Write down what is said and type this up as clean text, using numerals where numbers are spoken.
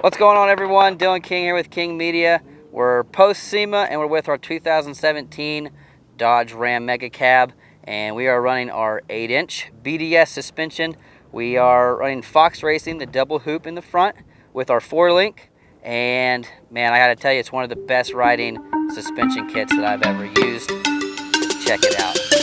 What's going on, everyone? Dylan King here with King Media. We're post SEMA and we're with our 2017 Dodge Ram Mega Cab, and we are running our 8-inch BDS suspension. We are running Fox Racing, the double hoop in the front with our 4-link, and man, I gotta tell you, it's one of the best riding suspension kits that I've ever used. Check it out.